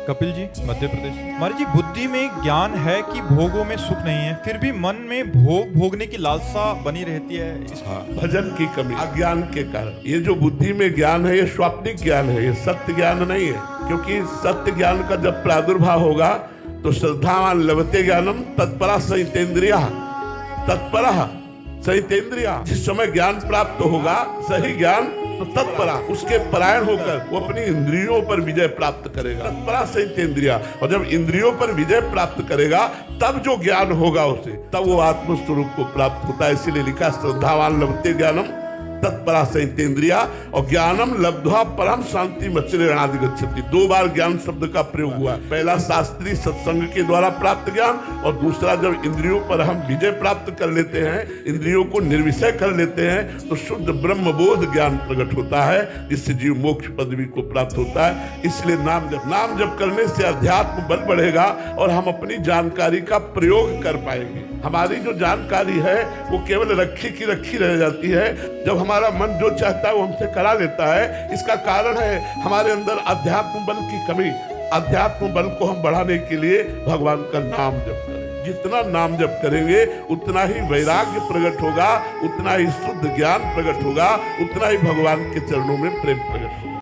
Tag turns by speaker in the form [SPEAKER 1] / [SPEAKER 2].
[SPEAKER 1] कपिल जी, मध्य प्रदेश। महाराज जी, बुद्धि में ज्ञान है कि भोगों में सुख नहीं है, फिर भी मन में भोग भोगने की लालसा बनी रहती है।
[SPEAKER 2] भजन की कमी, अज्ञान के कारण। ये जो बुद्धि में ज्ञान है, ये स्वाप्निक ज्ञान है, ये सत्य ज्ञान नहीं है। क्योंकि सत्य ज्ञान का जब प्रादुर्भाव होगा तो श्रद्धावान लभते ज्ञानम तत्परा सहितेन्द्रिया, तत्परा सहितेन्द्रिया। जिस समय ज्ञान प्राप्त होगा, सही ज्ञान, तो तत्परा उसके परायण होकर वो अपनी इंद्रियों पर विजय प्राप्त करेगा। तत्परा सहितेन्द्रिया। और जब इंद्रियों पर विजय प्राप्त करेगा तब जो ज्ञान होगा उसे, तब वो आत्म स्वरूप को प्राप्त होता है। इसीलिए लिखा श्रद्धावान लभते ज्ञानम तत्परा सहितेन्द्रिया। और ज्ञानम लब्ध्वा परम शांति मच्चिरेणादि गच्छति। 2 बार ज्ञान शब्द का प्रयोग हुआ। पहला शास्त्रीय सत्संग के द्वारा प्राप्त ज्ञान, और दूसरा जब इंद्रियों पर हम विजय प्राप्त कर लेते हैं, इंद्रियों को निर्विषय कर लेते हैं, तो शुद्ध ब्रह्मबोध ज्ञान प्रकट होता है, जिससे जीव मोक्ष पदवी को प्राप्त होता है। इसलिए नाम जप करने से अध्यात्म बल बढ़ेगा और हम अपनी जानकारी का प्रयोग कर पाएंगे। हमारी जो जानकारी है वो केवल रखी की रखी रह जाती है। जब हमारा मन जो चाहता है वो हमसे करा लेता है। इसका कारण है हमारे अंदर अध्यात्म बल की कमी। अध्यात्म बल को हम बढ़ाने के लिए भगवान का नाम जप करें। जितना नाम जप करेंगे उतना ही वैराग्य प्रकट होगा, उतना ही शुद्ध ज्ञान प्रकट होगा, उतना ही भगवान के चरणों में प्रेम प्रकट होगा।